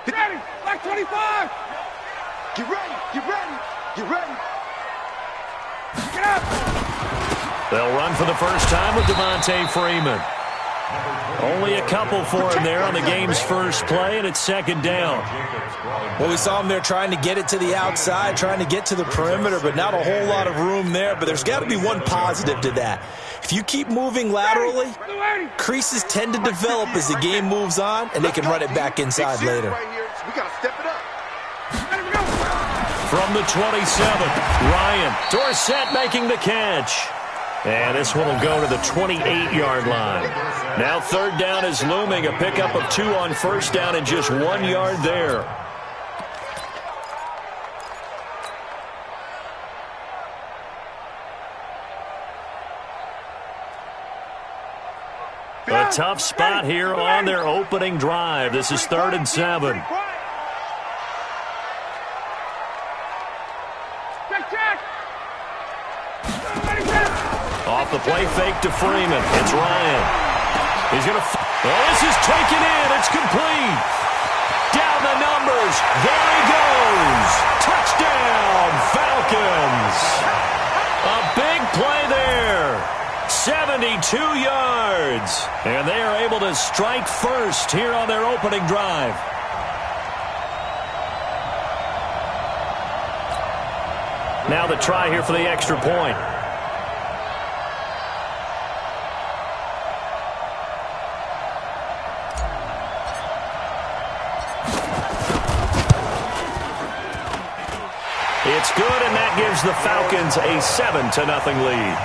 Ready, like 25. Get ready, get ready, get ready. Get up. They'll run for the first time with Devontae Freeman. Only a couple for him there on the game's first play, and it's second down. Well, we saw him there trying to get it to the outside, trying to get to the perimeter, but not a whole lot of room there. But there's got to be one positive to that. If you keep moving laterally, creases tend to develop as the game moves on, and they can run it back inside later. We got to step it up. From the 27, Ryan Dorsett making the catch. And this one will go to the 28-yard line. Now third down is looming. A pickup of 2 on first down and just 1 yard there. A tough spot here on their opening drive. This is 3rd and 7. Off the play fake to Freeman. It's Ryan. He's going to... Oh, this is taken in. It's complete. Down the numbers. There he goes. Touchdown, Falcons. A big play there. 72 yards. And they are able to strike first here on their opening drive. Now the try here for the extra point. It's good, and that gives the Falcons a 7-0 lead.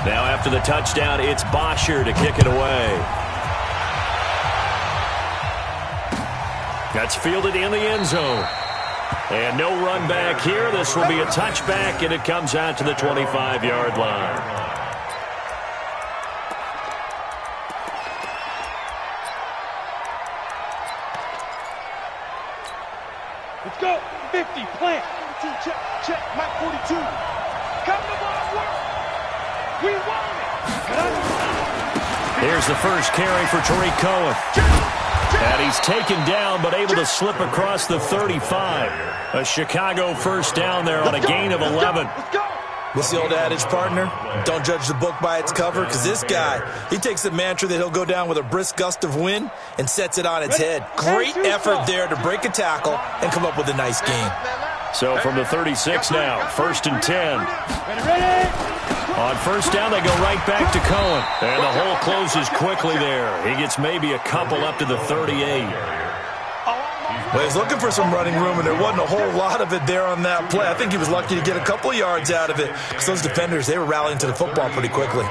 Now after the touchdown, it's Bosher to kick it away. That's fielded in the end zone. And no run back here. This will be a touchback, and it comes out to the 25-yard line. Let's go. 50, plant. 42, check, check. Mike 42. Come to ball, work. We want it. Here's the first carry for Tariq Cohen. And he's taken down, but able to slip across the 35. A Chicago first down there on a gain of 11. What's the old adage, partner? Don't judge the book by its cover, because this guy, he takes the mantra that he'll go down with a brisk gust of wind and sets it on its head. Great effort there to break a tackle and come up with a nice gain. So from the 36 now, 1st and 10. On first down, they go right back to Cohen. And the hole closes quickly there. He gets maybe a couple up to the 38. Well, he's looking for some running room, and there wasn't a whole lot of it there on that play. I think he was lucky to get a couple of yards out of it, because those defenders, they were rallying to the football pretty quickly.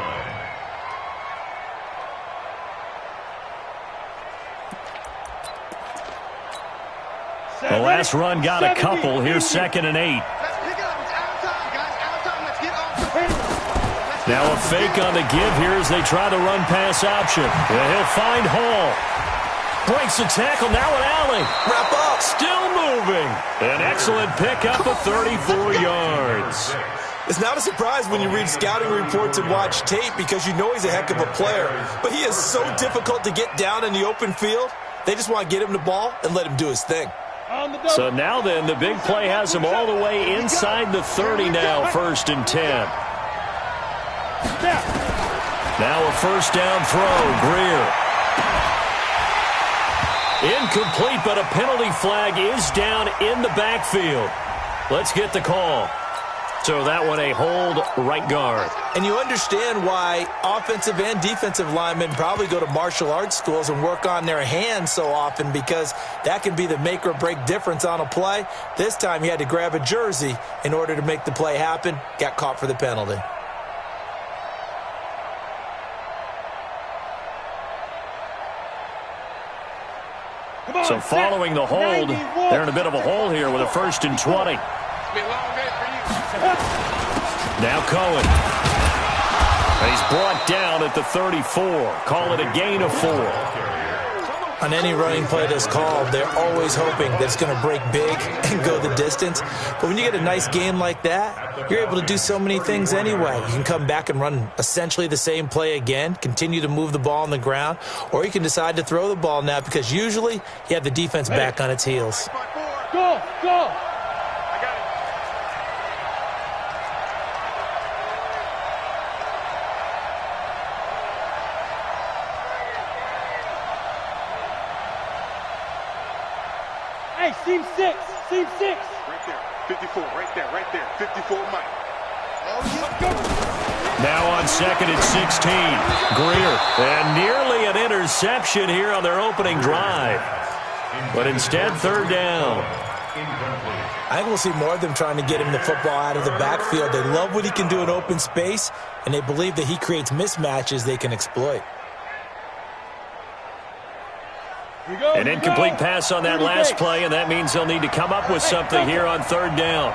The last run got a couple. Here's 2nd and 8. Now a fake on the give here as they try the run-pass option. And he'll find Hall. Breaks the tackle, now an alley. Wrap up. Still moving. An excellent pickup of 34 yards. It's not a surprise when you read scouting reports and watch tape, because you know he's a heck of a player. But he is so difficult to get down in the open field. They just want to get him the ball and let him do his thing. So now then, the big play has him all the way inside the 30 now, 1st and 10. Now a first down throw, Greer. Incomplete, but a penalty flag is down in the backfield. Let's get the call. So that one a hold, right guard. And you understand why offensive and defensive linemen probably go to martial arts schools and work on their hands so often, because that can be the make or break difference on a play. This time he had to grab a jersey in order to make the play happen. Got caught for the penalty. So following the hold, they're in a bit of a hole here with a 1st and 20. Now Cohen. He's brought down at the 34. Call it a gain of 4. On any running play that's called, they're always hoping that it's going to break big and go the distance. But when you get a nice game like that, you're able to do so many things anyway. You can come back and run essentially the same play again, continue to move the ball on the ground, or you can decide to throw the ball now because usually you have the defense back on its heels. Go, go. Hey, seam 6, seam 6. Right there, 54, right there, 54 Mike. Now on second and 16, Greer. And nearly an interception here on their opening drive. But instead, third down. I think we'll see more of them trying to get him the football out of the backfield. They love what he can do in open space, and they believe that he creates mismatches they can exploit. An incomplete pass on that last play, and that means they'll need to come up with something here on third down.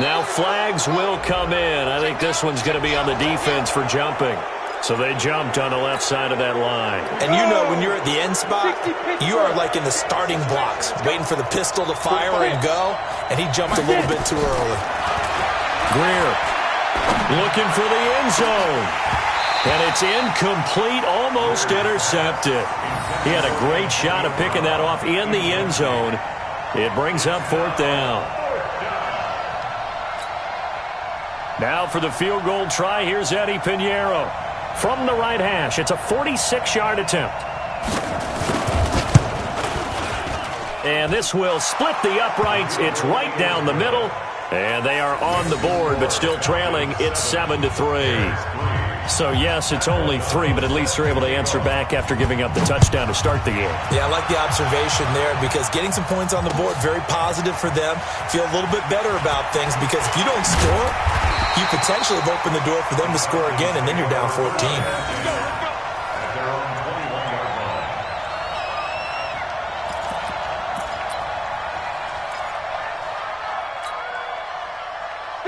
Now flags will come in. I think this one's going to be on the defense for jumping. So they jumped on the left side of that line. And you know when you're at the end spot, you are like in the starting blocks, waiting for the pistol to fire and go, and he jumped a little bit too early. Greer looking for the end zone. And it's incomplete, almost intercepted. He had a great shot of picking that off in the end zone. It brings up fourth down. Now for the field goal try, here's Eddie Pinheiro. From the right hash, it's a 46-yard attempt. And this will split the uprights. It's right down the middle. And they are on the board, but still trailing. It's 7-3. So, yes, it's only 3, but at least they're able to answer back after giving up the touchdown to start the game. Yeah, I like the observation there because getting some points on the board, very positive for them. Feel a little bit better about things because if you don't score, you potentially have opened the door for them to score again, and then you're down 14.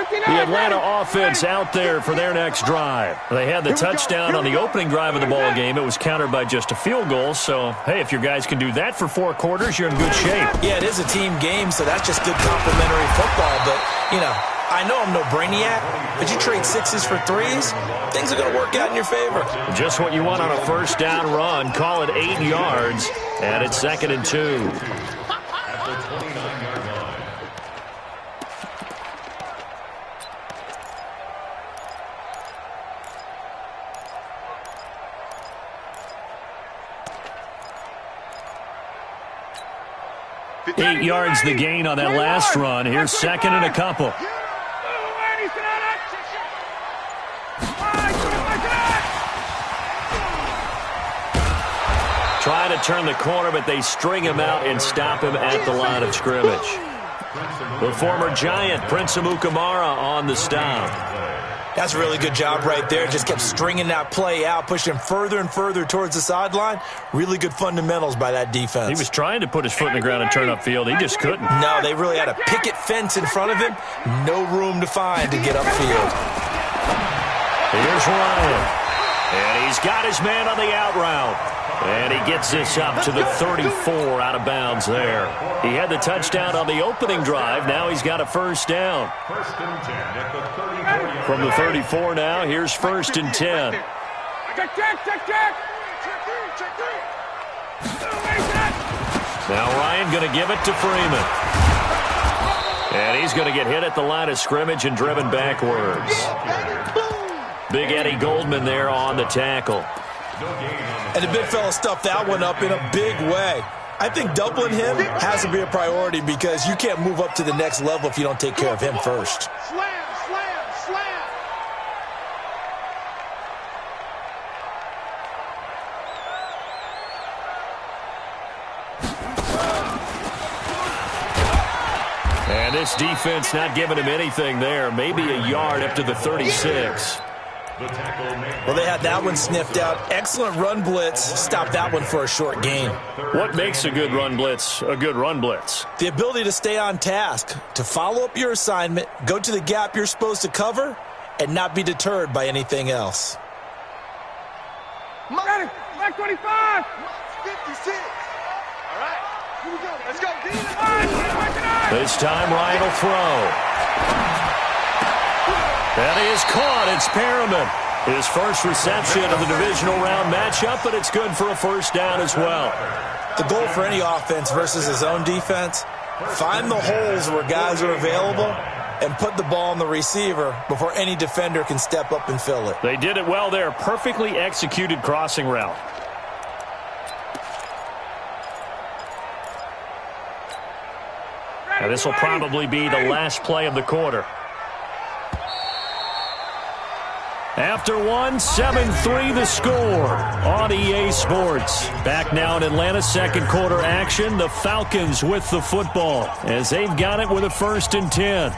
The Atlanta offense out there for their next drive. They had the touchdown on the opening drive of the ball game. It was countered by just a field goal. So, hey, if your guys can do that for 4 quarters, you're in good shape. Yeah, it is a team game, so that's just good complimentary football. But, you know, I know I'm no brainiac, but you trade 6s for 3s, things are going to work out in your favor. Just what you want on a first down run. Call it 8 yards, and it's 2nd and 2. 8 yards the gain on that last run. Here's 2nd and a couple. Trying to turn the corner, but they string him out and stop him at the line of scrimmage. The former Giant, Prince Amukamara, on the stop. That's a really good job right there. Just kept stringing that play out, pushing him further and further towards the sideline. Really good fundamentals by that defense. He was trying to put his foot in the ground and turn upfield. He just couldn't. No, they really had a picket fence in front of him. No room to find to get upfield. Here's Ryan. And he's got his man on the out route. And he gets this up to the 34 out of bounds there. He had the touchdown on the opening drive. Now he's got a first down. From the 34 now, here's 1st and 10. Now Ryan going to give it to Freeman. And he's going to get hit at the line of scrimmage and driven backwards. Big Eddie Goldman there on the tackle. And the big fella stuffed that one up in a big way. I think doubling him has to be a priority because you can't move up to the next level if you don't take care of him first. And this defense not giving him anything there. Maybe a yard up to the 36. Well, they had that one sniffed out. Excellent run blitz. Stopped that one for a short gain. What makes a good run blitz a good run blitz? The ability to stay on task, to follow up your assignment, go to the gap you're supposed to cover, and not be deterred by anything else. Ready, Mike 25. 56. All right. Here we go. Let's go. This time Ryan will throw. That is caught. It's Perriman. His first reception of the divisional round matchup, but it's good for a first down as well. The goal for any offense versus his own defense, find the holes where guys are available and put the ball on the receiver before any defender can step up and fill it. They did it well there. Perfectly executed crossing route. Now this will probably be the last play of the quarter. After one, 7-3 the score on EA Sports. Back now in Atlanta, second quarter action. The Falcons with the football as they've got it with a 1st and 10.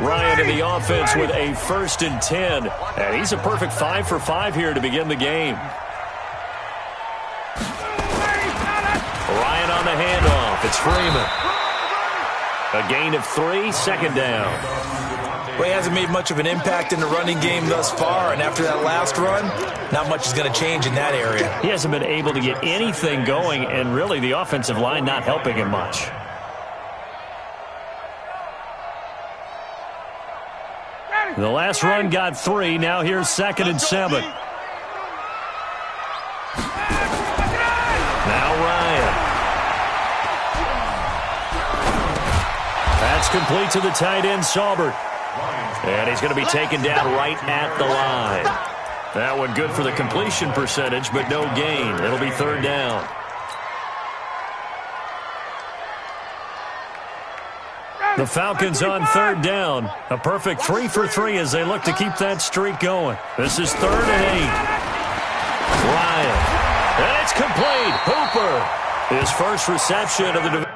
Ryan in the offense with a 1st and 10. And he's a perfect 5 for 5 here to begin the game. Ryan on the handoff. It's Freeman. A gain of 3, second down. Well, he hasn't made much of an impact in the running game thus far, and after that last run, not much is going to change in that area. He hasn't been able to get anything going, and really the offensive line not helping him much. The last run got 3. Now here's 2nd and 7. Now Ryan. That's complete to the tight end, Saubert. And he's going to be taken down right at the line. That one good for the completion percentage, but no gain. It'll be 3rd down. The Falcons on 3rd down. A perfect 3 for 3 as they look to keep that streak going. This is 3rd and 8. Ryan. And it's complete. Hooper. His first reception of the division.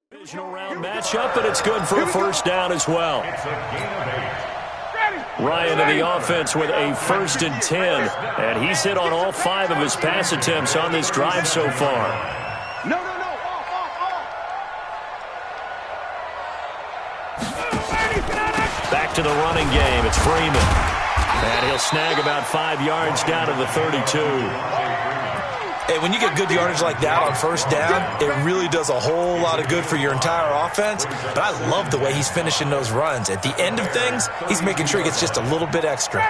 Divisional round matchup, but it's good for a 1st down as well. Ryan in the offense with a 1st and 10, and he's hit on all 5 of his pass attempts on this drive so far. No. Back to the running game. It's Freeman. And he'll snag about 5 yards down to the 32. Hey, when you get good yardage like that on 1st down, it really does a whole lot of good for your entire offense. But I love the way he's finishing those runs. At the end of things, he's making sure he gets just a little bit extra.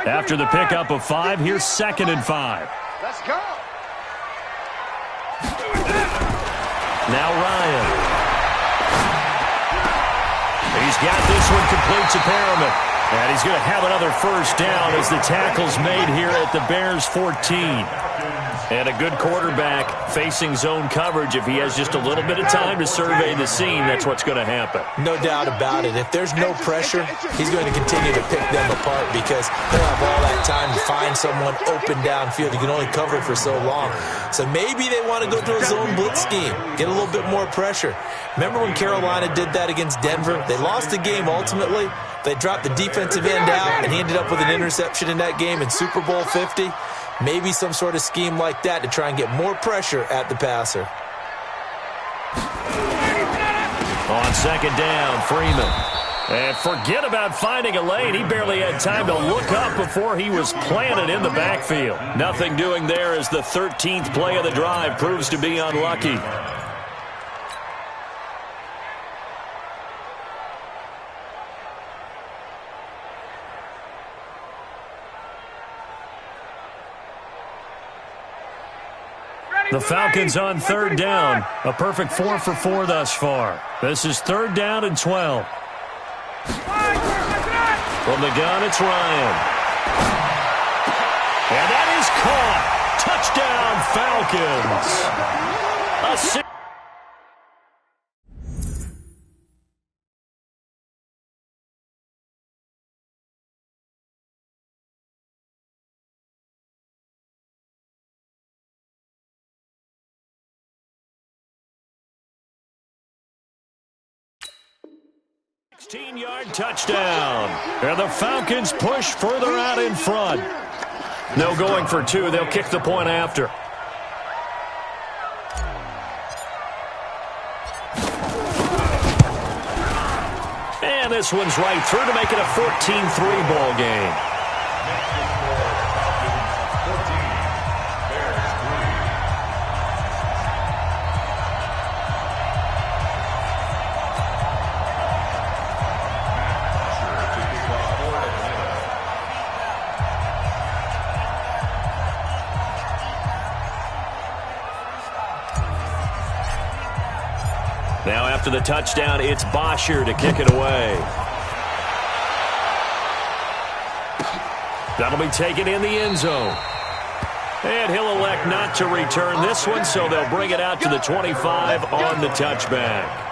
After the pickup of 5, here's 2nd and 5. Let's go. Now Ryan. He's got this one complete to Perriman. And he's going to have another 1st down as the tackle's made here at the Bears 14. And a good quarterback facing zone coverage. If he has just a little bit of time to survey the scene, that's what's going to happen. No doubt about it. If there's no pressure, he's going to continue to pick them apart because he'll have all that time to find someone open downfield. You can only cover for so long. So maybe they want to go to a zone blitz scheme, get a little bit more pressure. Remember when Carolina did that against Denver? They lost the game ultimately. They dropped the defensive end out, and he ended up with an interception in that game in Super Bowl 50. Maybe some sort of scheme like that to try and get more pressure at the passer. On 2nd down, Freeman. And forget about finding a lane. He barely had time to look up before he was planted in the backfield. Nothing doing there as the 13th play of the drive proves to be unlucky. The Falcons on 3rd down. A perfect 4 for 4 thus far. This is 3rd down and 12. From the gun, it's Ryan. And that is caught. Touchdown, Falcons. 16-yard touchdown. And the Falcons push further out in front. No going for two. They'll kick the point after. And this one's right through to make it a 14-3 ball game. Now after the touchdown, it's Bosher to kick it away. That'll be taken in the end zone. And he'll elect not to return this one, so they'll bring it out to the 25 on the touchback.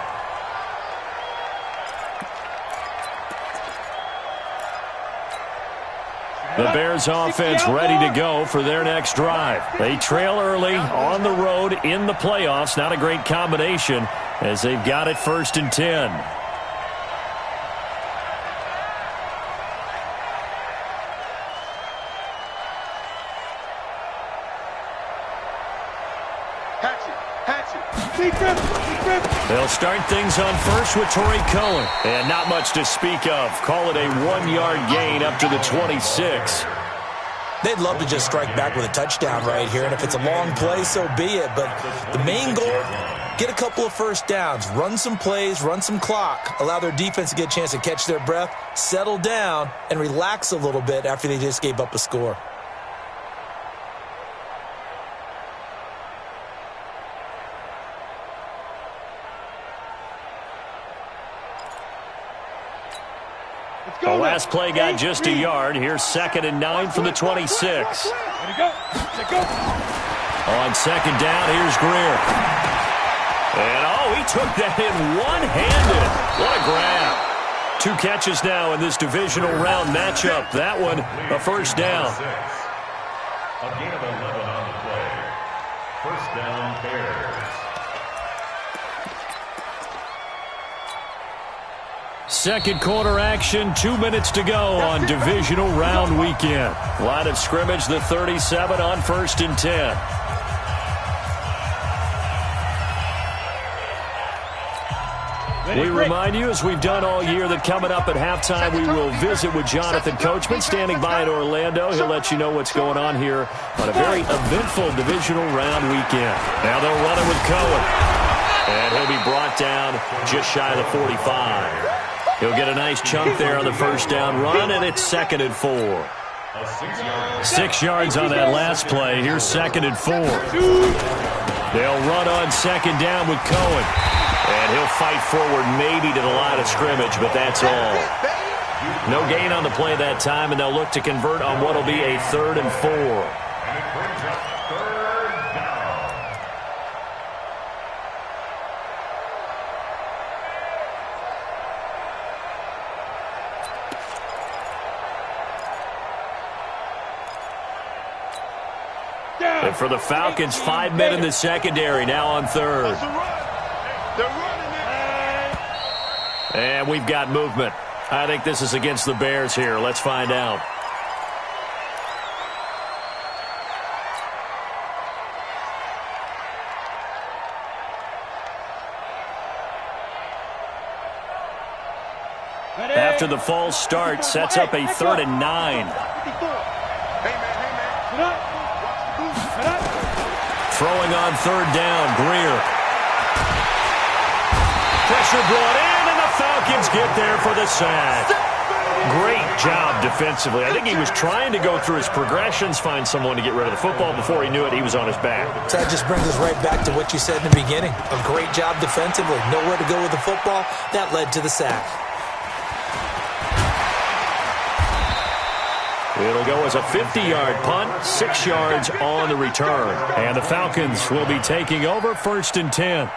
The Bears offense ready to go for their next drive. They trail early on the road in the playoffs. Not a great combination as they've got it 1st and 10. They'll start things on first with Torrey Cohen. And not much to speak of. Call it a 1-yard gain up to the 26. They'd love to just strike back with a touchdown right here, and if it's a long play, so be it. But the main goal, get a couple of first downs, run some plays, run some clock, allow their defense to get a chance to catch their breath, settle down, and relax a little bit after they just gave up a score. The last play got just a yard. Here's 2nd and 9 from the 26. On 2nd down, here's Greer. And, he took that in one-handed. What a grab. 2 catches now in this divisional round matchup. That one, a first down. A gain of 11 on the play. First down, Bears. Second quarter action, 2 minutes to go on divisional round weekend. Line of scrimmage, the 37 on 1st and 10. We remind you, as we've done all year, that coming up at halftime, we will visit with Jonathan Coachman, standing by in Orlando. He'll let you know what's going on here on a very eventful divisional round weekend. Now they'll run it with Cohen. And he'll be brought down just shy of the 45. He'll get a nice chunk there on the first down run, and it's 2nd and 4. 6 yards on that last play. Here's 2nd and 4. They'll run on 2nd down with Cohen. And he'll fight forward maybe to the line of scrimmage, but that's all. No gain on the play that time, and they'll look to convert on what will be a 3rd and 4. And for the Falcons, 5 men in the secondary, now on 3rd. And we've got movement. I think this is against the Bears here. Let's find out. After the false start, sets up a 3rd and 9. Throwing on 3rd down, Greer. Pressure brought in, and the Falcons get there for the sack. Great job defensively. I think he was trying to go through his progressions, find someone to get rid of the football. Before he knew it, he was on his back. So that just brings us right back to what you said in the beginning. A great job defensively. Nowhere to go with the football. That led to the sack. It'll go as a 50-yard punt, 6 yards on the return. And the Falcons will be taking over 1st and 10.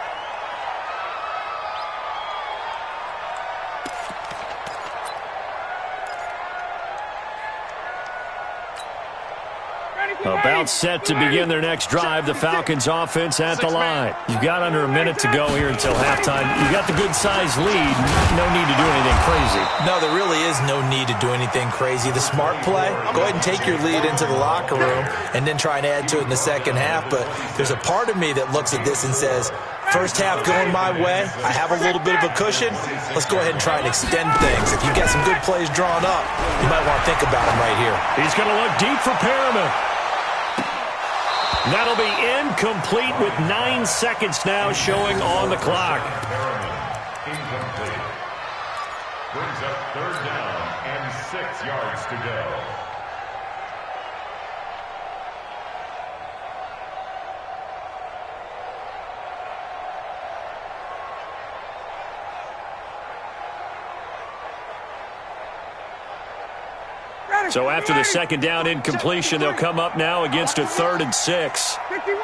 About set to begin their next drive, the Falcons offense at the line. You've got under a minute to go here until halftime. You've got the good-sized lead. No need to do anything crazy. No, there really is no need to do anything crazy. The smart play, go ahead and take your lead into the locker room and then try and add to it in the second half. But there's a part of me that looks at this and says, first half going my way, I have a little bit of a cushion. Let's go ahead and try and extend things. If you get some good plays drawn up, you might want to think about them right here. He's going to look deep for Perriman. That'll be incomplete with 9 seconds now showing on the clock. Incomplete. Brings up third down and 6 yards to go. So after the second down incompletion, they'll come up now against a 3rd and 6. 51.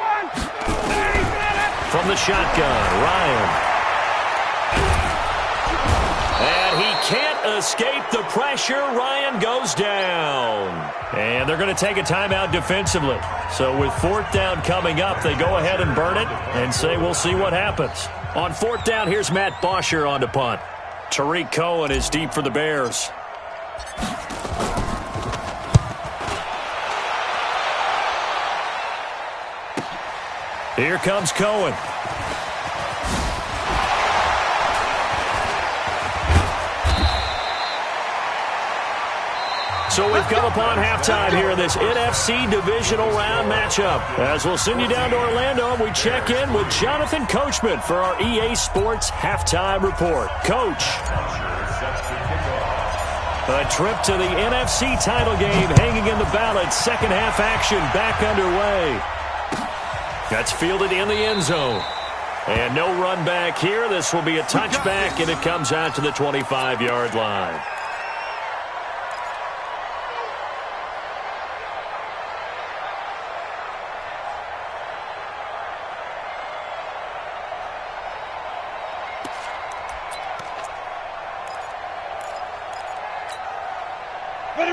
From the shotgun, Ryan. And he can't escape the pressure. Ryan goes down. And they're going to take a timeout defensively. So with 4th down coming up, they go ahead and burn it and say we'll see what happens. On 4th down, here's Matt Bosher on to punt. Tariq Cohen is deep for the Bears. Here comes Cohen. So we've come upon halftime here in this NFC divisional round matchup. As we'll send you down to Orlando, we check in with Jonathan Coachman for our EA Sports Halftime Report. Coach. A trip to the NFC title game hanging in the balance. Second half action back underway. That's fielded in the end zone. And no run back here. This will be a touchback, and it comes out to the 25-yard line.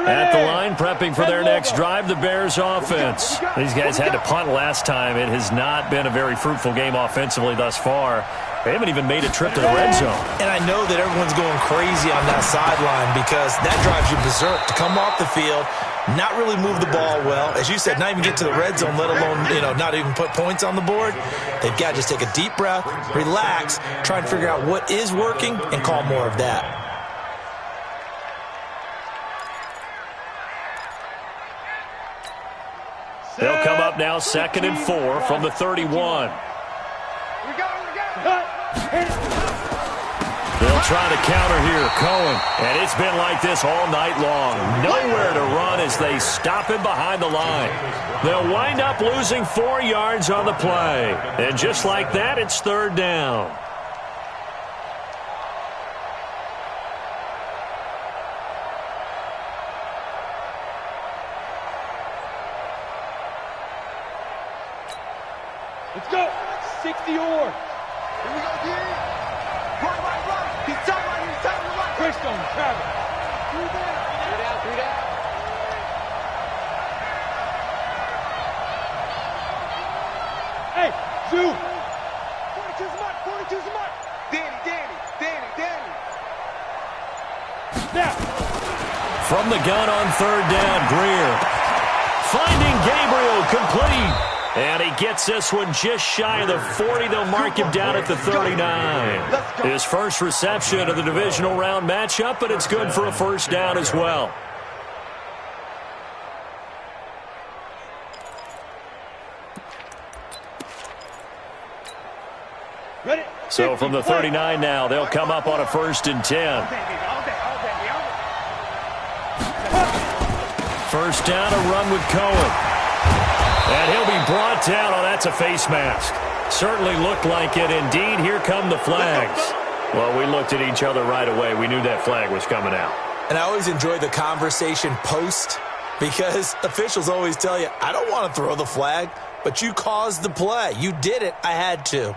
At the line, prepping for their next drive, the Bears offense. These guys had to punt last time. It has not been a very fruitful game offensively thus far. They haven't even made a trip to the red zone. And I know that everyone's going crazy on that sideline because that drives you berserk to come off the field, not really move the ball well. As you said, not even get to the red zone, let alone, not even put points on the board. They've got to just take a deep breath, relax, try and figure out what is working and call more of that. They'll come up now 2nd and 4 from the 31. They'll try to counter here, Cohen. And it's been like this all night long. Nowhere to run as they stop him behind the line. They'll wind up losing 4 yards on the play. And just like that, it's 3rd down. Let's go. 60 or. Here we go, D. Run. He's tight right. He's tight right. Christone, Travis. 3 down. 3 down. Hey, Zoo. 42's a mark. 42's a mark. Danny. Now. From the gun on 3rd down, Greer. Finding Gabriel, complete. And he gets this one just shy of the 40. They'll mark him down at the 39. His first reception of the divisional round matchup, but it's good for a 1st down as well. So from the 39 now, they'll come up on a 1st and 10. 1st down, a run with Cohen. And he'll be brought down. Oh, that's a face mask. Certainly looked like it. Indeed, here come the flags. Well, we looked at each other right away. We knew that flag was coming out. And I always enjoy the conversation post because officials always tell you, I don't want to throw the flag, but you caused the play. You did it. I had to.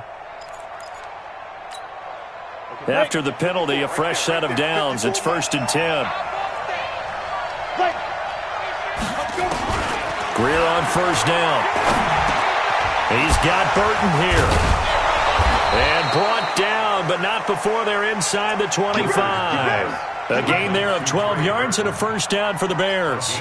After the penalty, a fresh set of downs. It's 1st and 10. Greer on first down. He's got Burton here. And brought down, but not before they're inside the 25. A gain there of 12 yards and a first down for the Bears.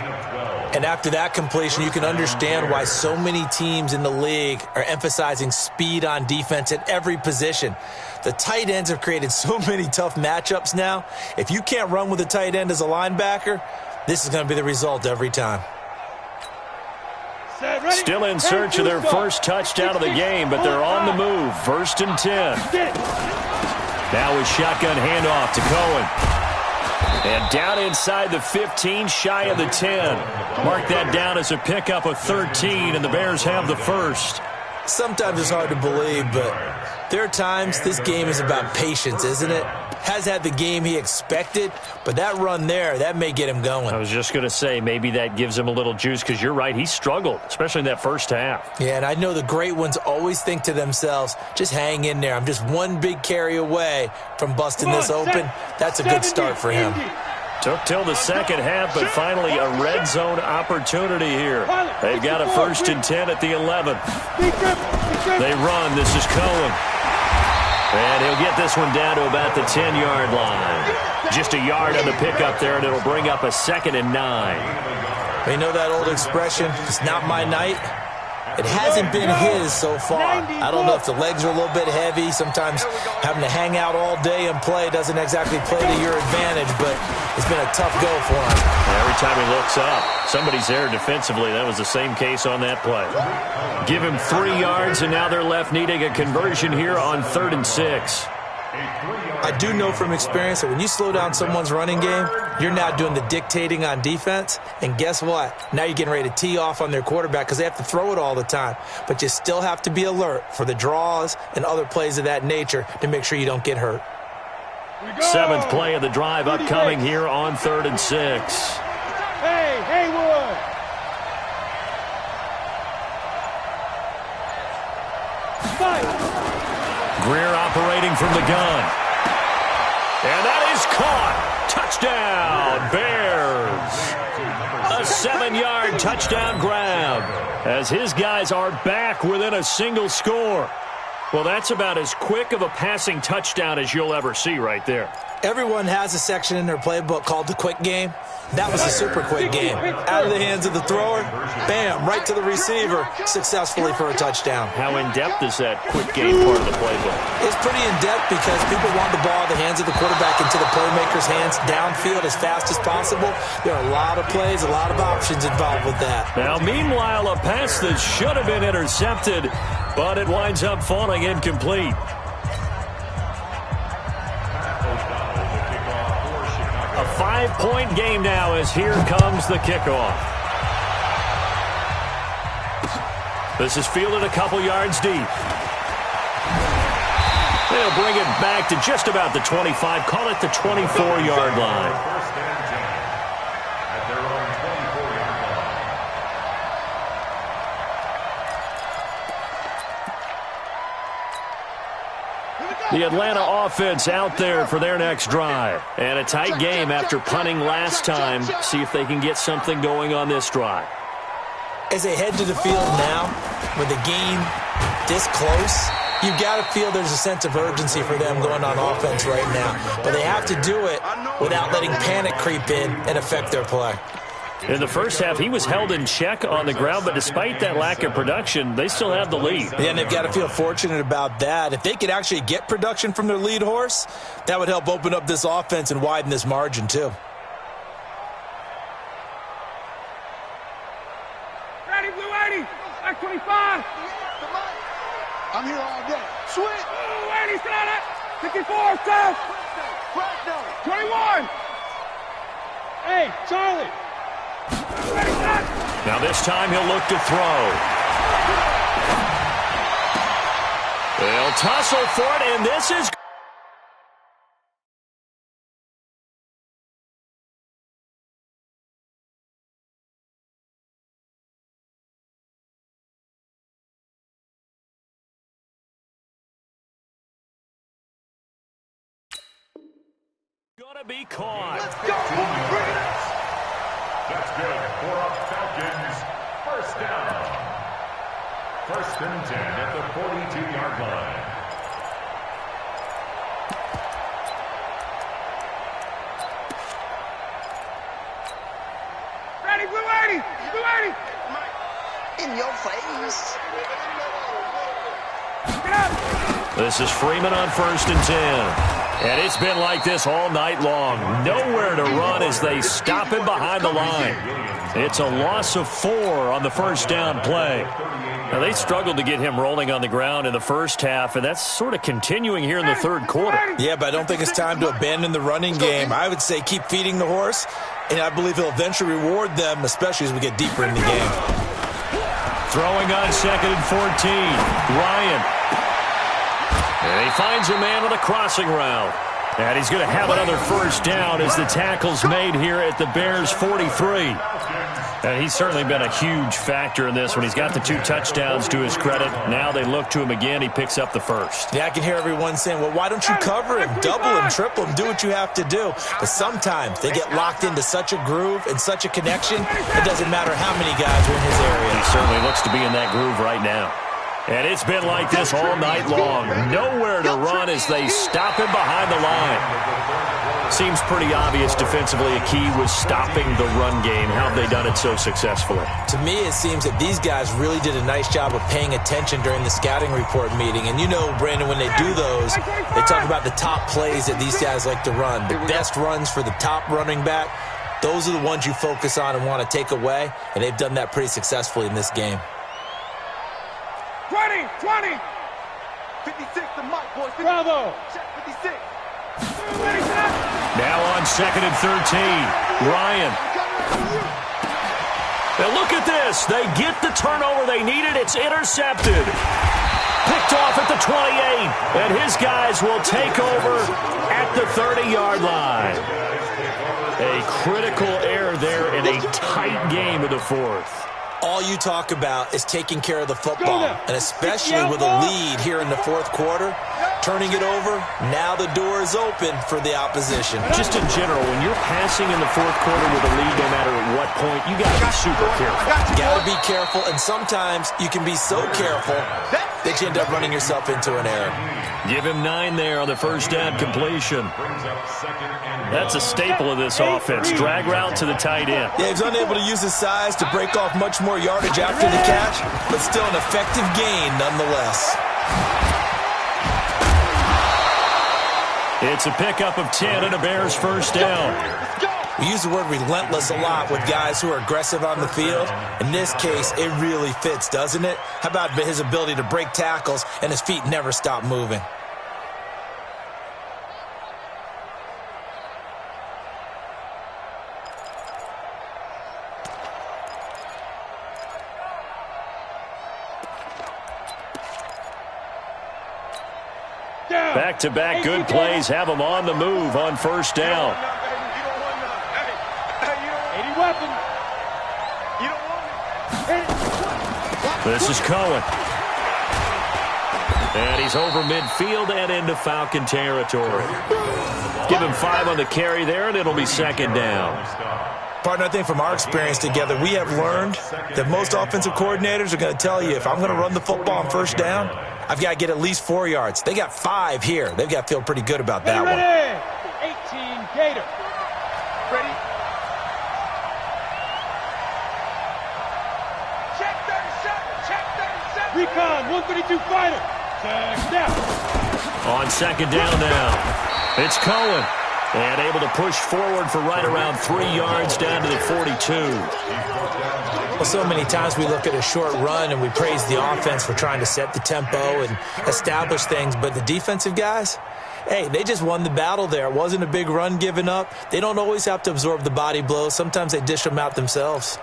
And after that completion, you can understand why so many teams in the league are emphasizing speed on defense at every position. The tight ends have created so many tough matchups now. If you can't run with a tight end as a linebacker, this is going to be the result every time. Still in search of their first touchdown of the game, but they're on the move. 1st and 10. Now a shotgun handoff to Cohen. And down inside the 15, shy of the 10. Mark that down as a pickup of 13, and the Bears have the first. Sometimes it's hard to believe, but there are times this game is about patience, isn't it? Has had the game he expected, but that run there, that may get him going. I was just going to say, maybe that gives him a little juice, because you're right, he struggled, especially in that first half. Yeah, and I know the great ones always think to themselves, just hang in there. I'm just one big carry away from busting this open. That's a good start for him. Took till the second half, but finally a red zone opportunity here. They've got a 1st and 10 at the 11th. They run. This is Cohen. And he'll get this one down to about the 10-yard line. Just a yard on the pickup there, and it'll bring up a 2nd and 9. You know that old expression, it's not my night? It hasn't been his so far. I don't know if the legs are a little bit heavy. Sometimes having to hang out all day and play doesn't exactly play to your advantage, but it's been a tough go for him. Every time he looks up, somebody's there defensively. That was the same case on that play. Give him 3 yards, and now they're left needing a conversion here on 3rd and 6. I do know from experience that when you slow down someone's running game, you're now doing the dictating on defense. And guess what? Now you're getting ready to tee off on their quarterback because they have to throw it all the time. But you still have to be alert for the draws and other plays of that nature to make sure you don't get hurt. 7th play of the drive upcoming here on 3rd and 6. Hey, Haywood! Greer operating from the gun. And that is caught. Touchdown, Bears. A 7-yard touchdown grab as his guys are back within a single score. Well, that's about as quick of a passing touchdown as you'll ever see right there. Everyone has a section in their playbook called the quick game. That was a super quick game. Out of the hands of the thrower, bam, right to the receiver, successfully for a touchdown. How in-depth is that quick game part of the playbook? It's pretty in-depth because people want the ball in the hands of the quarterback into the playmaker's hands downfield as fast as possible. There are a lot of plays, a lot of options involved with that. Now, meanwhile, a pass that should have been intercepted, but it winds up falling incomplete. A 5-point game now as here comes the kickoff. This is fielded a couple yards deep. They'll bring it back to just about the 25, call it the 24-yard line. The Atlanta offense out there for their next drive. And a tight game after punting last time. See if they can get something going on this drive. As they head to the field now, with the game this close, you've got to feel there's a sense of urgency for them going on offense right now. But they have to do it without letting panic creep in and affect their play. In the first half, he was held in check on the ground, but despite that lack of production, they still have the lead. Yeah, and they've got to feel fortunate about that. If they could actually get production from their lead horse, that would help open up this offense and widen this margin, too. Ready, Blue 80, back 25. I'm here all day. Switch. Blue 80, sit on it. 54, South. 21. Hey, Charlie. Now this time he'll look to throw. They'll tussle for it, and this is gonna be caught. Let's go, boys. That's good for a Falcons First down. First and 10 at the 42-yard line. Ready, Blue 80! Blue 80! In your face. Get up! This is Freeman on first and 10. And it's been like this all night long. Nowhere to run as they stop him behind the line. It's a loss of 4 on the first down play. Now, they struggled to get him rolling on the ground in the first half, and that's sort of continuing here in the third quarter. Yeah, but I don't think it's time to abandon the running game. I would say keep feeding the horse, and I believe he'll eventually reward them, especially as we get deeper in the game. Throwing on second and 14. Ryan. And he finds a man on a crossing route. And he's going to have another first down as the tackle's made here at the Bears' 43. And he's certainly been a huge factor in this when he's got the 2 touchdowns to his credit. Now they look to him again. He picks up the first. Yeah, I can hear everyone saying, well, why don't you cover him, double him, triple him, do what you have to do. But sometimes they get locked into such a groove and such a connection, it doesn't matter how many guys are in his area. He certainly looks to be in that groove right now. And it's been like this all night long. Nowhere to run as they stop him behind the line. Seems pretty obvious defensively a key was stopping the run game. How have they done it so successfully? To me, it seems that these guys really did a nice job of paying attention during the scouting report meeting. And you know, Brandon, when they do those, they talk about the top plays that these guys like to run. The best runs for the top running back, those are the ones you focus on and want to take away. And they've done that pretty successfully in this game. 20! 20! 56 to Mike, boys. Bravo! Check 56. Now on second and 13. Ryan. Now look at this. They get the turnover they needed. It's intercepted. Picked off at the 28. And his guys will take over at the 30-yard line. A critical error there in a tight game in the fourth. All you talk about is taking care of the football, and especially with a lead here in the fourth quarter, turning it over, now the door is open for the opposition. Just in general, when you're passing in the fourth quarter with a lead, no matter at what point, you got to be super careful. You got to be careful, and sometimes you can be so careful that you end up running yourself into an error. Give him 9 there on the first down completion. That's a staple of this offense. Drag route to the tight end. Yeah, he's unable to use his size to break off much more yardage after the catch, but still an effective gain nonetheless. It's a pickup of 10 and a Bears first down. We use the word relentless a lot with guys who are aggressive on the field. In this case, it really fits, doesn't it? How about his ability to break tackles and his feet never stop moving? Back-to-back good plays have them on the move on first down. This is Cohen. And he's over midfield and into Falcon territory. Give him 5 on the carry there, and it'll be second down. Partner, I think from our experience together, we have learned that most offensive coordinators are going to tell you, if I'm going to run the football on first down, I've got to get at least 4 yards. They got 5 here. They've got to feel pretty good about that one. 18 Gator. Ready? Check 37. Check 37. Recon 132 fighter. Check down. On second down now. It's Cohen. And able to push forward for right around 3 yards down to the 42. Well, so many times we look at a short run and we praise the offense for trying to set the tempo and establish things, but the defensive guys, hey, they just won the battle there. It wasn't a big run given up. They don't always have to absorb the body blows. Sometimes they dish them out themselves.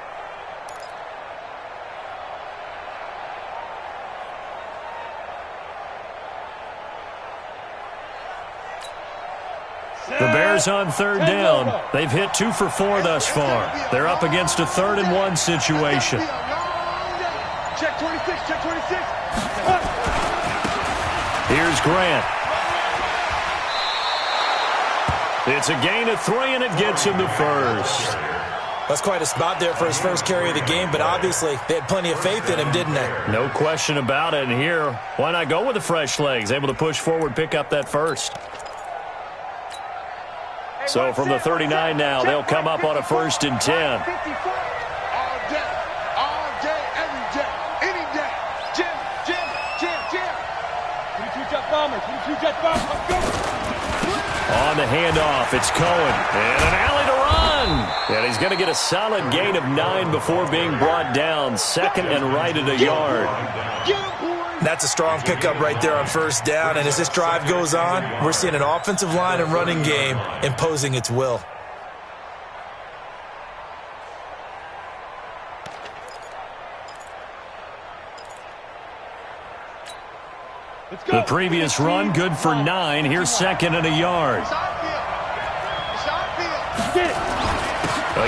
The Bears on third down. They've hit 2 for 4 thus far. They're up against a 3rd and 1 situation. Check 26. Check 26. Here's Grant. It's a gain of 3, and it gets him the first. That's quite a spot there for his first carry of the game, but obviously they had plenty of faith in him, didn't they? No question about it. And here, why not go with the fresh legs? Able to push forward, pick up that first. So from the 39 now, they'll come up on a 1st and 10. All day, every day, any day. Jim. 22 jet bombers, 22 jet bombers, let's go. On the handoff, it's Cohen. And an alley to run. And he's going to get a solid gain of 9 before being brought down. 2nd and right at a yard. That's a strong pickup right there on 1st down. And as this drive goes on, we're seeing an offensive line and running game imposing its will. The previous run, good for 9. Here's 2nd and a yard.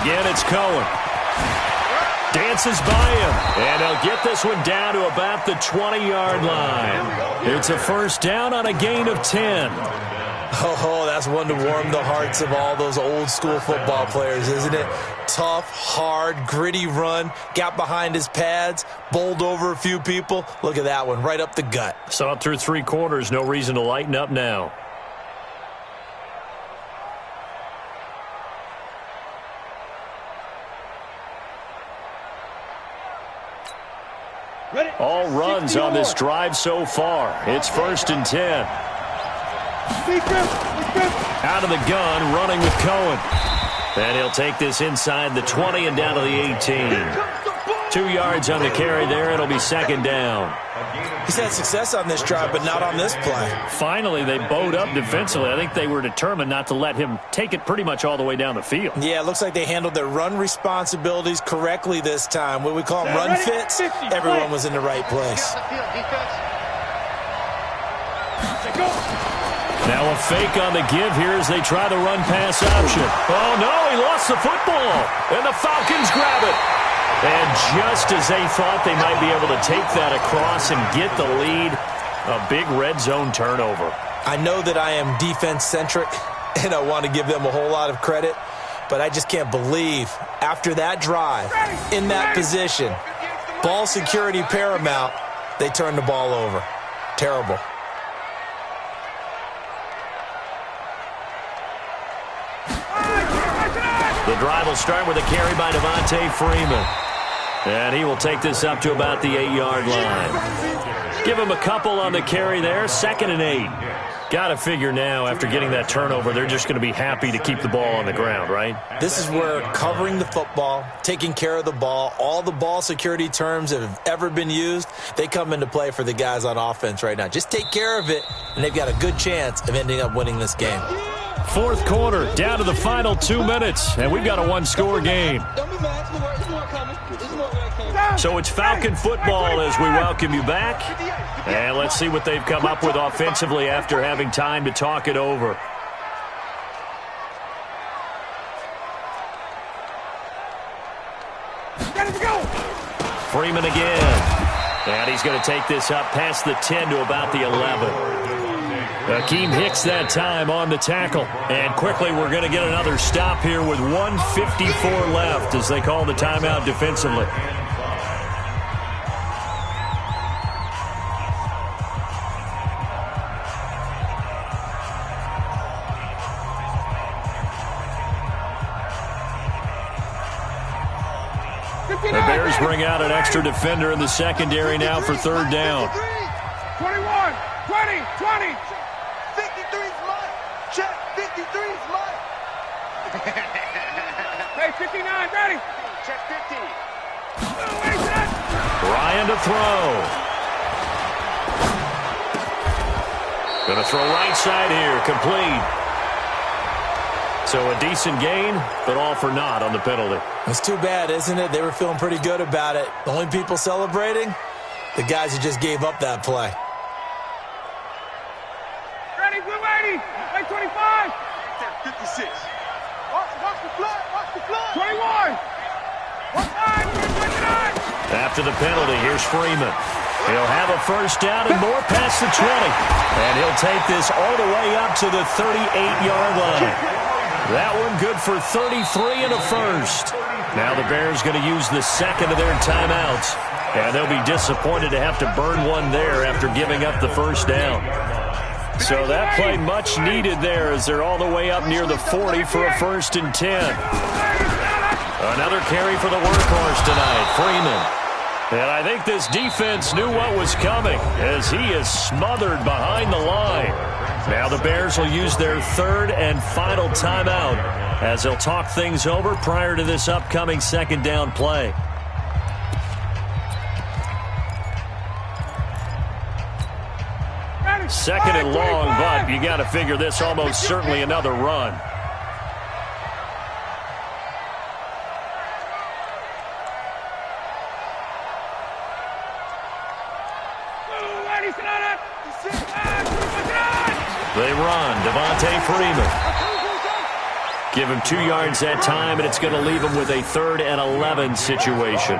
Again, it's Cohen. Dances by him. And he'll get this one down to about the 20-yard line. It's a 1st down on a gain of 10. Oh, that's one to warm the hearts of all those old-school football players, isn't it? Tough, hard, gritty run. Got behind his pads, bowled over a few people. Look at that one, right up the gut. Saw it through 3 quarters. No reason to lighten up now. All runs on this drive so far. It's 1st and 10. Out of the gun, running with Cohen. And he'll take this inside the 20 and down to the 18. 2 yards on the carry there. It'll be 2nd down. He's had success on this drive, but not on this play. Finally, they bowed up defensively. I think they were determined not to let him take it pretty much all the way down the field. Yeah, it looks like they handled their run responsibilities correctly this time. What we call them run fits, everyone was in the right place. Now a fake on the give here as they try the run-pass option. Oh, no, he lost the football. And the Falcons grab it. And just as they thought they might be able to take that across and get the lead, a big red zone turnover. I know that I am defense-centric, and I want to give them a whole lot of credit, but I just can't believe after that drive, in that position, ball security paramount, they turned the ball over. Terrible. The drive will start with a carry by Devontae Freeman. And he will take this up to about the 8-yard line. Give him a couple on the carry there. 2nd and 8. Got to figure now, after getting that turnover, they're just going to be happy to keep the ball on the ground, right? This is where covering the football, taking care of the ball, all the ball security terms that have ever been used, they come into play for the guys on offense right now. Just take care of it, and they've got a good chance of ending up winning this game. 4th quarter, down to the final 2 minutes, and we've got a 1-score game. So it's Falcon football as we welcome you back. And let's see what they've come up with offensively after having time to talk it over. Freeman again. And he's going to take this up past the 10 to about the 11. Akeem Hicks that time on the tackle. And quickly we're going to get another stop here with 1:54 left as they call the timeout defensively. The Bears bring out an extra defender in the secondary now for 3rd down. 21, 20, 20. 53's mine. Check, 53's mine. Hey, 59, ready. Check 50. Ryan to throw. Going to throw right side here, complete. So a decent gain, but all for naught on the penalty. It's too bad, isn't it? They were feeling pretty good about it. The only people celebrating, the guys who just gave up that play. Ready, blue 80, like 25. 56. Watch the flood, watch the flood. 21. One side, 29. After the penalty, here's Freeman. He'll have a 1st down and more past the 20. And he'll take this all the way up to the 38-yard line. That one good for 33 and a 1st. Now the Bears going to use the second of their timeouts. And they'll be disappointed to have to burn one there after giving up the first down. So that play much needed there as they're all the way up near the 40 for a 1st and 10. Another carry for the workhorse tonight, Freeman. And I think this defense knew what was coming as he is smothered behind the line. Now the Bears will use their 3rd and final timeout as they'll talk things over prior to this upcoming 2nd down play. Second and long, but you got to figure this almost certainly another run. They run. Devontae Freeman. Give him 2 yards that time, and it's going to leave him with a 3rd and 11 situation.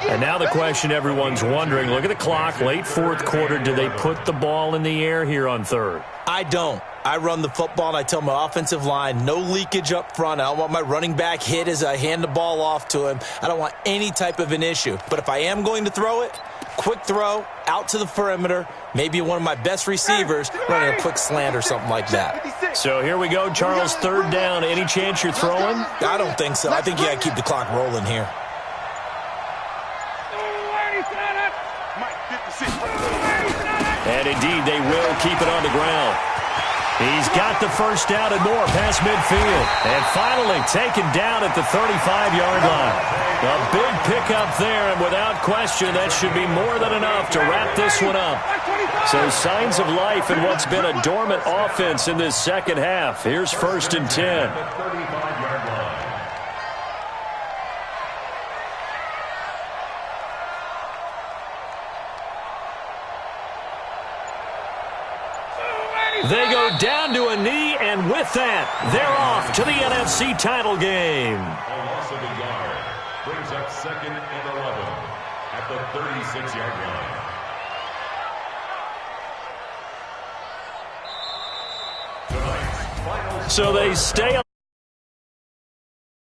And now the question everyone's wondering, look at the clock, late 4th quarter, do they put the ball in the air here on 3rd? I don't. I run the football, and I tell my offensive line, no leakage up front. I don't want my running back hit as I hand the ball off to him. I don't want any type of an issue. But if I am going to throw it, quick throw, out to the perimeter, maybe one of my best receivers running a quick slant or something like that. So here we go, Charles, 3rd down. Any chance you're throwing? I don't think so. I think you got to keep the clock rolling here. And indeed, they will keep it on the ground. He's got the first down and more past midfield. And finally taken down at the 35-yard line. A big pickup there, and without question, that should be more than enough to wrap this one up. So signs of life in what's been a dormant offense in this second half. Here's 1st and 10. They go down to a knee, and with that, they're off to the NFC title game. A loss of a yard brings up 2nd and 11 at the 36-yard line. Tonight's final So they stay